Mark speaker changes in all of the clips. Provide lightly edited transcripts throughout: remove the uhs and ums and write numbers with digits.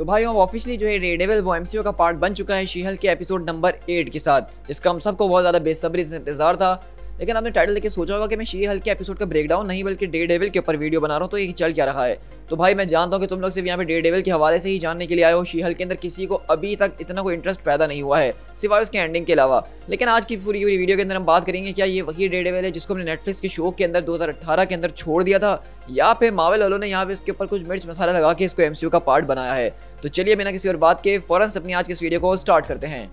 Speaker 1: तो भाई अब ऑफिशियली जो है डेयरडेविल वो एमसीयू का पार्ट बन चुका है शी हल्क के एपिसोड नंबर 8 के साथ, जिसका हम सबको बहुत ज़्यादा बेसब्री से इंतजार था। लेकिन आपने टाइटल देख के सोचा होगा कि मैं शी हल्क के एपिसोड का ब्रेकडाउन नहीं बल्कि डेयरडेविल के ऊपर वीडियो बना रहा हूँ, तो ये चल क्या रहा है। तो भाई मैं जानता हूँ कि तुम लोग सिर्फ यहाँ पे डेयरडेविल के हवाले से ही जानने के लिए आए हो। शी हल्क के अंदर किसी को अभी तक इतना कोई इंटरेस्ट पैदा नहीं हुआ है सिवाय उसके एंडिंग के अलावा। लेकिन आज की पूरी वीडियो के अंदर हम बात करेंगे क्या ये वही डेयरडेविल है जिसको हमने नेटफ्लिक्स के शो के अंदर 2018 के अंदर छोड़ दिया था, या फिर मार्वल वालों ने यहाँ पे इसके ऊपर कुछ मिर्च मसाला लगा के इसको एमसीयू का पार्ट बनाया है। तो चलिए बिना किसी और बात के फौरन से अपनी आज की इस वीडियो को स्टार्ट करते हैं।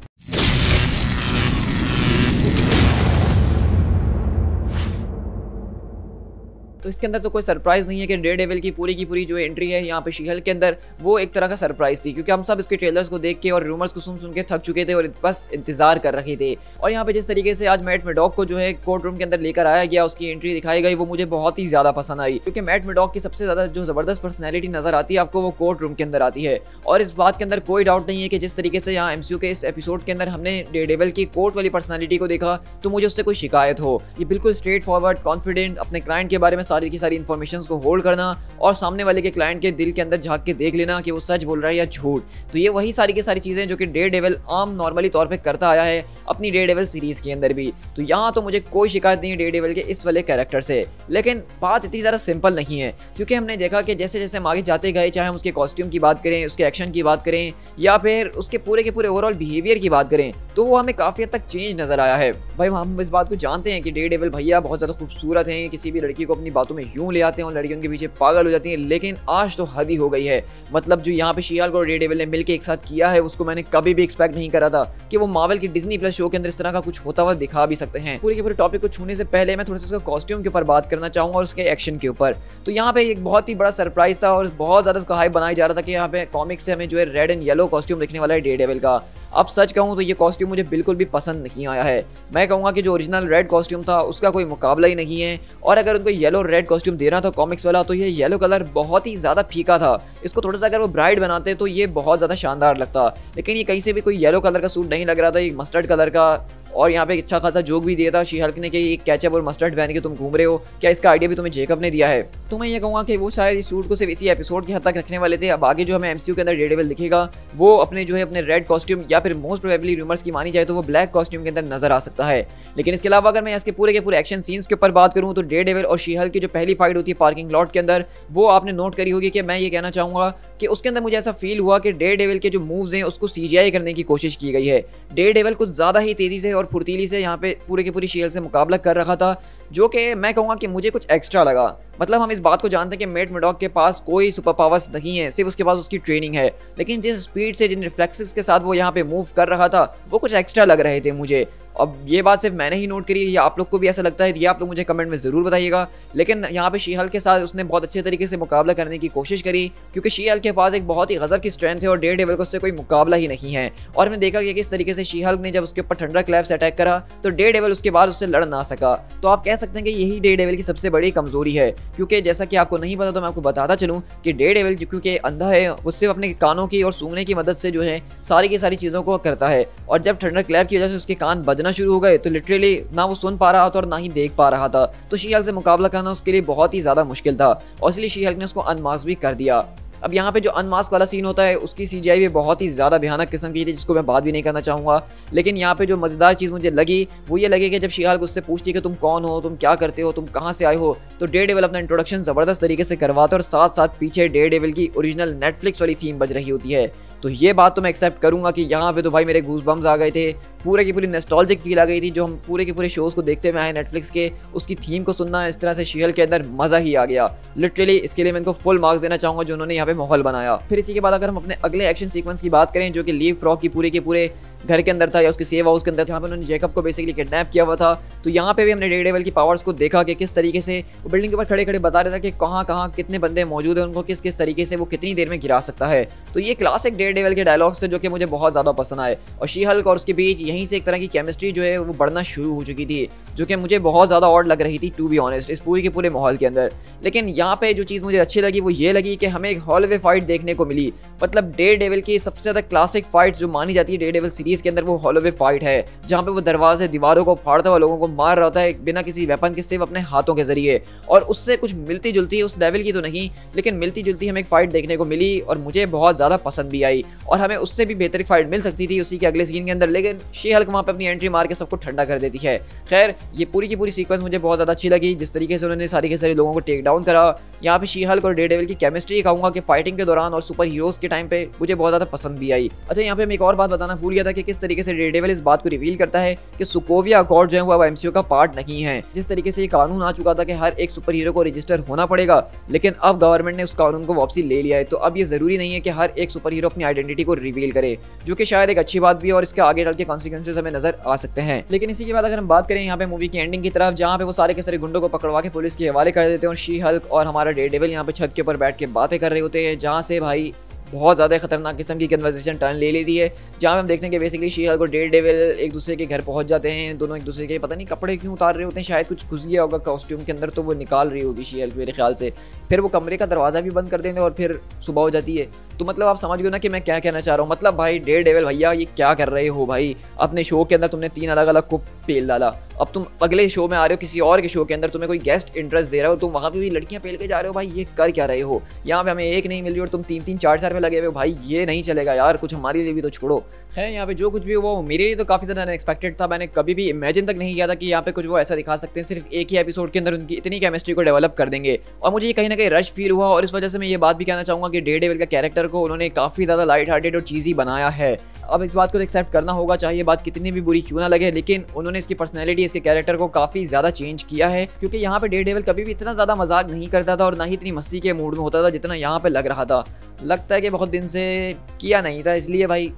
Speaker 1: तो इसके अंदर तो कोई सरप्राइज नहीं है कि डेयरडेविल की पूरी जो एंट्री है यहाँ पे शी हल्क के अंदर वो एक तरह का सरप्राइज थी, क्योंकि हम सब इसके ट्रेलर्स को देख के और रूमर्स को सुन के थक चुके थे और बस इंतजार कर रहे थे। और यहाँ पे जिस तरीके से आज मैट मेडॉक को जो है कोर्ट रूम के अंदर लेकर आया गया, उसकी एंट्री दिखाई गई, वो मुझे बहुत ही ज्यादा पसंद आई, क्योंकि मैट मेडॉक की सबसे ज्यादा जो जबरदस्त पर्सनैलिटी नजर आती है आपको वो कोर्ट रूम के अंदर आती है। और इस बात के अंदर कोई डाउट नहीं है कि जिस तरीके से यहाँ एमसीयू के इस एपिसोड के अंदर हमने डेयरडेविल की कोर्ट वाली पर्सनैलिटी को देखा तो मुझे उससे कोई शिकायत हो। ये बिल्कुल स्ट्रेट फॉरवर्ड, कॉन्फिडेंट, अपने क्लाइंट के बारे में सारी की सारी इन्फॉर्मेशन को होल्ड करना और सामने वाले के क्लाइंट के दिल के अंदर झांक के देख लेना कि वो सच बोल रहा है या झूठ। तो ये वही सारी की सारी चीजें जो कि डेयरडेविल आम नॉर्मली तौर पे करता आया है अपनी डेयरडेविल सीरीज के अंदर भी। तो यहाँ तो मुझे कोई शिकायत नहीं है डेयरडेविल के इस वाले कैरेक्टर से। लेकिन बात इतनी ज़्यादा सिंपल नहीं है, क्योंकि हमने देखा कि जैसे जैसे हम आगे जाते गए, चाहे हम उसके कॉस्ट्यूम की बात करें, उसके एक्शन की बात करें, या फिर उसके पूरे के पूरे ओवरऑल बिहेवियर की बात करें, तो वो हमें काफ़ी हद तक चेंज नजर आया है। भाई हम इस बात को जानते हैं कि डेयरडेविल भैया बहुत ज़्यादा खूबसूरत हैं, किसी भी लड़की को अपनी बातों में यूं ले आते हैं और लड़कियों के पीछे पागल हो जाती हैं। लेकिन आज तो हद ही हो गई है। मतलब जो यहाँ पे शी हल्क और डेयरडेविल ने मिलकर एक साथ किया है उसको मैंने कभी भी एक्सपेक्ट नहीं करा था कि वो मार्वल की डिज्नी प्लस शो के अंदर इस तरह का कुछ होता हुआ दिखा भी सकते हैं। पूरे के पूरे टॉपिक को छूने से पहले मैं थोड़ा सा उसका कॉस्ट्यूम के ऊपर बात करना चाहूंगा और उसके एक्शन के ऊपर। तो यहाँ पे एक बहुत ही बड़ा सरप्राइज था और बहुत ज्यादा इसका हाइप बनाया जा रहा था कि यहाँ पे कॉमिक्स से हमें जो है रेड एंड येलो कॉस्ट्यूम दिखने वाला है डेयरडेविल का। अब सच कहूँ तो ये कॉस्ट्यूम मुझे बिल्कुल भी पसंद नहीं आया है। मैं कहूँगा कि जो ओरिजिनल रेड कॉस्ट्यूम था उसका कोई मुकाबला ही नहीं है, और अगर उनको येलो रेड कॉस्ट्यूम देना था कॉमिक्स वाला तो ये येलो कलर बहुत ही ज़्यादा फीका था। इसको थोड़ा सा अगर वो ब्राइट बनाते तो ये बहुत ज़्यादा शानदार लगता, लेकिन ये कहीं से भी कोई येलो कलर का सूट नहीं लग रहा था, ये मस्टर्ड कलर का। और यहाँ पे एक अच्छा खासा जोक भी दिया था शी हल्क ने कि एक कैचअप और मस्टर्ड पहन के तुम घूम रहे हो, क्या इसका आइडिया भी तुम्हें जेकब ने दिया है? तो मैं ये कहूँगा कि वो शायद इस सूट को सिर्फ इसी एपिसोड की हद तक रखने वाले थे। अब आगे जो हमें एमसीयू के अंदर डेयरडेविल दिखेगा वो अपने जो है अपने रेड कॉस्ट्यूम या फिर मोस्ट प्रोबेबली रूमर्स की मानी जाए तो वो ब्लैक कॉस्ट्यूम के अंदर नजर आ सकता है। लेकिन इसके अलावा अगर मैं इसके पूरे के पूरे एक्शन सीन्स के ऊपर बात करूँ तो डेयरडेविल और शी हल्क की जो पहली फाइट होती है पार्किंग लॉट के अंदर, वो आपने नोट करी होगी कि मैं ये कहना चाहूँगा कि उसके अंदर मुझे ऐसा फील हुआ कि डेयरडेविल के जो मूव्स हैं उसको सीजीआई करने की कोशिश की गई है। डेयरडेविल कुछ ज़्यादा ही तेज़ी से और फुर्तीली से यहाँ पे पूरे की पूरी शी हल्क से मुकाबला कर रहा था, जो कि मैं कहूँगा कि मुझे कुछ एक्स्ट्रा लगा। मतलब हम इस बात को जानते हैं कि मैट मेडॉक के पास कोई सुपर पावर्स नहीं है, सिर्फ उसके पास उसकी ट्रेनिंग है, लेकिन जिस स्पीड से जिन रिफ्लेक्सेस के साथ वो यहाँ पे मूव कर रहा था वो कुछ एक्स्ट्रा लग रहे थे मुझे। अब ये बात सिर्फ मैंने ही नोट करी है या आप लोग को भी ऐसा लगता है, ये आप लोग मुझे कमेंट में ज़रूर बताइएगा। लेकिन यहाँ पे शी हल्क के साथ उसने बहुत अच्छे तरीके से मुकाबला करने की कोशिश करी, क्योंकि शी हल्क के पास एक बहुत ही गजब की स्ट्रेंथ है और डेयरडेविल को उससे कोई मुकाबला ही नहीं है। और हमने देखा कि किस तरीके से शी हल्क ने जब उसके ऊपर थंडर क्लैप से अटैक करा तो डेयरडेविल उसके बाद उससे लड़ ना सका। तो आप कह सकते हैं कि यही डेयरडेविल की सबसे बड़ी कमजोरी है, क्योंकि जैसा कि आपको नहीं पता तो मैं आपको बताता चलूँ कि डेयरडेविल क्योंकि अंधा है वो सिर्फ अपने कानों की और सूंघने की मदद से जो है सारी की सारी चीज़ों को करता है। और जब थंडर क्लैप की वजह से उसके कान बजना शुरू हो गए तो लिटरली ना वो सुन पा रहा था और ना ही देख पा रहा था, तो शी हल्क से मुकाबला करना उसके लिए बहुत ही ज़्यादा मुश्किल था और इसलिए शी हल्क ने उसको अनमास्क भी कर दिया। अब यहाँ पे जो अनमास्क वाला सीन होता है उसकी सीजीआई भी बहुत ही ज़्यादा भयानक किस्म की थी, जिसको मैं बात भी नहीं करना चाहूँगा। लेकिन यहाँ पे जो मज़ेदार चीज़ मुझे लगी वो ये लगी कि जब शी हल्क उससे पूछती है कि तुम कौन हो, तुम क्या करते हो, तुम कहाँ से आए हो, तो डेयरडेविल अपना इंट्रोडक्शन ज़बरदस्त तरीके से करवाता है और साथ साथ पीछे डेयरडेविल की ओरिजिनल नेटफ्लिक्स वाली थीम बज रही होती है। तो ये बात तो मैं एक्सेप्ट करूंगा कि यहाँ पे तो भाई मेरे गूज बम्स आ गए थे, पूरे की पूरी नॉस्टैल्जिक फील आ गई थी। जो हम पूरे के पूरे शोज़ को देखते हुए आए नेटफ्लिक्स के, उसकी थीम को सुनना इस तरह से शी हल्क के अंदर मज़ा ही आ गया लिटरली। इसके लिए मैं इनको फुल मार्क्स देना चाहूँगा जो उन्होंने यहाँ पे माहौल बनाया। फिर इसी के बाद अगर हम अपने अगले एक्शन सीक्वेंस की बात करें जो कि लीव फ्रॉग की पूरे के पूरे घर के अंदर था या उसके सेव हाउस के अंदर, जहाँ पे उन्होंने जेकब को बेसिकली किडनैप किया हुआ था, तो यहाँ पे भी हमने डेयरडेविल की पावर्स को देखा कि किस तरीके से वो बिल्डिंग के ऊपर खड़े खड़े बता रहा था कि कहाँ कहाँ कितने बंदे मौजूद हैं, उनको किस किस तरीके से वो कितनी देर में गिरा सकता है। तो ये क्लासिक डेयरडेविल के डायलॉग्स थे जो कि मुझे बहुत ज़्यादा पसंद आए और शी हल्क और उसके बीच यहीं से एक तरह की केमिस्ट्री जो है वो बढ़ना शुरू हो चुकी थी। जो कि मुझे बहुत ज़्यादा ऑड लग रही थी टू बी ऑनेस्ट इस पूरी के पूरे माहौल के अंदर। लेकिन यहाँ पे जो चीज़ मुझे अच्छी लगी वो ये लगी कि हमें एक हॉलवे फाइट देखने को मिली। मतलब डेयरडेविल की सबसे ज़्यादा क्लासिक फाइट जो मानी जाती है डेयरडेविल सीरीज़ के अंदर वो हॉलवे फाइट है, जहाँ पे वो दरवाजे दीवारों को फाड़ता हुआ लोगों को मार रहा होता है बिना किसी वेपन के, सिर्फ अपने हाथों के जरिए। और उससे कुछ मिलती जुलती, उस लेवल की तो नहीं लेकिन मिलती जुलती हमें एक फाइट देखने को मिली और मुझे बहुत ज़्यादा पसंद भी आई। और हमें उससे भी बेहतर फाइट मिल सकती थी उसी के अगले सीन के अंदर, लेकिन शी हल्क वहाँ पे अपनी एंट्री मार के सबको ठंडा कर देती है। खैर ये पूरी की पूरी सीक्वेंस मुझे बहुत ज़्यादा अच्छी लगी, जिस तरीके से उन्होंने सारे के सारे लोगों को टेक डाउन करा। यहाँ पे शी हल्क और डेयरडेविल की केमिस्ट्री कहूँगा कि फाइटिंग के दौरान और सुपर हीरोज़ के टाइम पे मुझे बहुत ज़्यादा पसंद भी आई। अच्छा यहाँ पे मैं एक और बात बताना भूल गया था कि किस तरीके से डेयरडेविल इस बात को रिवील करता है कि सोकोविया अकॉर्ड जो है वो अब एमसीयू का पार्ट नहीं है। जिस तरीके से ये कानून आ चुका था कि हर एक सुपर हीरो को रजिस्टर होना पड़ेगा, लेकिन अब गवर्नमेंट ने उस कानून को वापसी ले लिया है। तो अब ये ज़रूरी नहीं है कि हर एक सुपर हीरो अपनी आइडेंटिटी को रिवील करे, जो कि शायद एक अच्छी बात भी है और इसके आगे चल के कॉन्सिक्वेंसेस हमें नजर आ सकते हैं। लेकिन इसी के बाद अगर हम बात करें यहाँ पे मूवी की एंडिंग की तरफ, जहाँ पे वो सारे के सारे गुंडों को पकड़वा के पुलिस के हवाले कर देते हैं और शी हल्क और हमारा डेयरडेविल यहाँ पे छत के ऊपर बैठ के बातें कर रहे होते हैं, जहाँ से भाई बहुत ज़्यादा खतरनाक किस्म की कन्वर्सेशन टर्न ले लेती है। जहाँ पे हम देखते हैं कि बेसिकली शी हल्क और डेयरडेविल एक दूसरे के घर पहुंच जाते हैं। दोनों एक दूसरे के पता नहीं कपड़े क्यों उतार रहे होते हैं, शायद कुछ घुस गया होगा कॉस्ट्यूम के अंदर तो वो निकाल रही होगी शी हल्क मेरे ख्याल से। फिर वो कमरे का दरवाज़ा भी बंद कर देंगे और फिर सुबह हो जाती है। तो मतलब आप समझ गए ना कि मैं क्या कहना चाह रहा हूँ। मतलब भाई डेयरडेविल भैया ये क्या कर रहे हो भाई, अपने शो के अंदर तुमने 3 अलग अलग को पेल डाला, अब तुम अगले शो में आ रहे हो किसी और के शो के अंदर, तुम्हें कोई गेस्ट इंटरेस्ट दे रहा हो, तुम वहाँ पे भी लड़कियाँ पेल के जा रहे हो। भाई ये कर क्या रहे हो, यहाँ पे हमें एक नहीं मिल रही और तुम 3-3 4-4 पे लगे हुए हो। भाई ये नहीं चलेगा यार, कुछ हमारे लिए भी तो छोड़ो। खैर यहाँ पे जो कुछ भी हुआ वो मेरे लिए तो काफ़ी ज़्यादा अनएक्सपेक्टेड था। मैंने कभी भी इमेजिन तक नहीं किया था कि यहाँ पे कुछ वो ऐसा दिखा सकते हैं, सिर्फ एक ही एपिसोड के अंदर उनकी इतनी केमिस्ट्री को डेवलप कर देंगे। और मुझे ये कहीं ना कहीं रश फील हुआ और इस वजह से मैं ये बात भी कहना चाहूँगा कि डेयरडेविल का कैरेक्टर को उन्होंने काफ़ी ज़्यादा लाइट हार्टेड और चीज़ी बनाया है। अब इस बात को एक्सेप्ट करना होगा, चाहे ये बात कितनी भी बुरी क्यों ना लगे, लेकिन उन्होंने इसकी पर्सनैलिटी, इसके कैरेक्टर को काफ़ी ज़्यादा चेंज किया है। क्योंकि यहाँ पे डेयरडेविल कभी भी इतना ज़्यादा मजाक नहीं करता था और ना ही इतनी मस्ती के मूड में होता था जितना यहाँ पे लग रहा था। लगता है कि बहुत दिन से किया नहीं था, इसलिए भाई।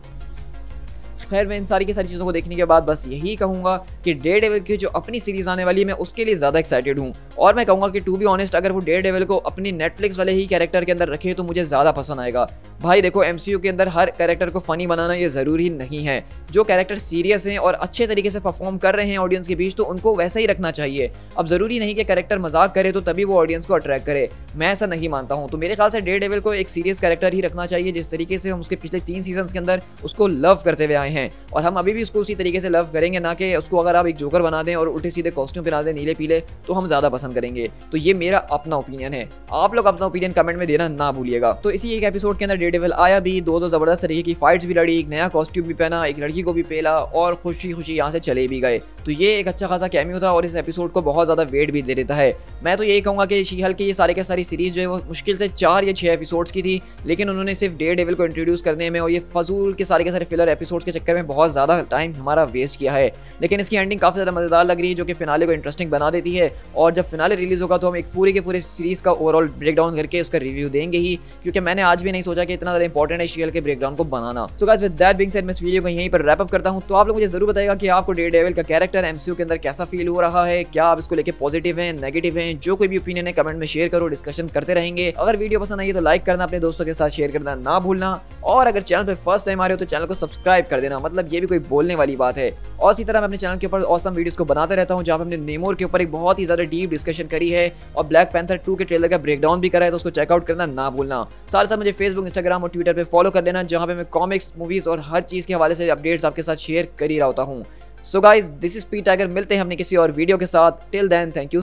Speaker 1: खैर मैं इन सारी की सारी चीज़ों को देखने के बाद बस यही कहूँगा कि डेयरडेविल की जो अपनी सीरीज़ आने वाली है मैं उसके लिए ज़्यादा एक्साइटेड हूँ। और मैं कहूँगा कि टू बी ऑनेस्ट अगर वो डेयरडेविल को अपनी नेटफ्लिक्स वाले ही कैरेक्टर के अंदर रखे तो मुझे ज़्यादा पसंद आएगा। भाई देखो एमसीयू के अंदर हर कैरेक्टर को फ़नी बनाना ये ज़रूरी नहीं है। जो कैरेक्टर सीरियस हैं और अच्छे तरीके से परफॉर्म कर रहे हैं ऑडियंस के बीच तो उनको वैसा ही रखना चाहिए। अब ज़रूरी नहीं कि कैरेक्टर मजाक करे तो तभी वो ऑडियंस को अट्रैक्ट करे, मैं ऐसा नहीं मानता हूँ। तो मेरे ख्याल से डेयरडेविल को एक सीरियस कैरेक्टर ही रखना चाहिए, जिस तरीके से हम उसके पिछले 3 सीजन्स के अंदर उसको लव करते हुए आए हैं और हम अभी भी उसको उसी तरीके से लव करेंगे, ना कि उसको अगर आप एक जोकर बना दें और उल्टे सीधे कॉस्ट्यूम पहना दें नीले पीले तो हम ज़्यादा पसंद करेंगे। तो ये मेरा अपना ओपिनियन है, आप लोग अपना ओपिनियन कमेंट में देना ना भूलिएगा। तो इसी एक एपिसोड के अंदर डेयरडेविल आया भी, दो ज़बरदस्त तरीके की फाइट्स भी लड़ी, एक नया कॉस्ट्यूम भी पहना, एक लड़की को भी पेला और खुशी खुशी यहाँ से चले भी गए। तो ये एक अच्छा खासा कैमियो था और इस एपिसोड को बहुत ज़्यादा वेट भी दे देता है। मैं तो यही कहूँगा कि शी हल्क की ये सारे के सारी सीरीज़ जो है वो मुश्किल से 4 या 6 एपिसोड्स की थी, लेकिन उन्होंने सिर्फ डेयरडेविल को इंट्रोड्यूस करने में और ये फजूल के सारे फिलर एपिसोड्स के चक्कर में बहुत ज़्यादा टाइम हमारा वेस्ट किया है। लेकिन इसकी एंडिंग काफ़ी ज़्यादा मज़ेदार लग रही है, जो कि फिनाले को इंटरेस्टिंग बना देती है। और जब फिनाले रिलीज़ होगा तो हम एक पूरे के पूरे सीरीज़ का ओवरऑल ब्रेकडाउन करके उसका रिव्यू देंगे ही, क्योंकि मैंने आज भी नहीं सोचा कि इतना ज़्यादा इंपॉर्टेंट है शी हल्क के ब्रेकडाउन को बनाना। So guys with that being said मैं इस वीडियो को यहीं पर रैप अप करता हूं। तो आप लोग मुझे जरूर बताइएगा कि आपको डेयरडेविल का कैरेक्टर एमसीयू के अंदर कैसा फील हो रहा है, क्या आप इसको लेके पॉजिटिव हैं, नेगेटिव हैं, जो कोई भी ओपिनियन है कमेंट में शेयर करो, डिस्कशन करते रहेंगे। अगर वीडियो पसंद आई तो लाइक करना, अपने दोस्तों के साथ शेयर करना ना भूलना, और अगर चैनल पे फर्स्ट टाइम आ रहे हो तो चैनल को सब्सक्राइब कर देना, मतलब ये भी कोई बोलने वाली बात है। और इसी तरह मैं अपने चैनल के ऊपर ऑसम वीडियोस को बनाते रहता हूं, जहां पे हमने नेमोर के ऊपर एक बहुत ही ज्यादा डीप डिस्कशन करी है और ब्लैक पैंथर 2 के ट्रेलर का ब्रेकडाउन भी करा है, तो उसको चेकआउट करना ना भूलना। साथ साथ मुझे फेसबुक, इंस्टाग्राम और ट्विटर पे फॉलो कर लेना, जहां पे मैं कॉमिक्स, मूवीज और हर चीज के हवाले से अपडेट्स आपके साथ शेयर कर ही रहा होता हूँ। So guys this is P tiger, मिलते हैं हमने किसी और वीडियो के साथ। Till then thank you.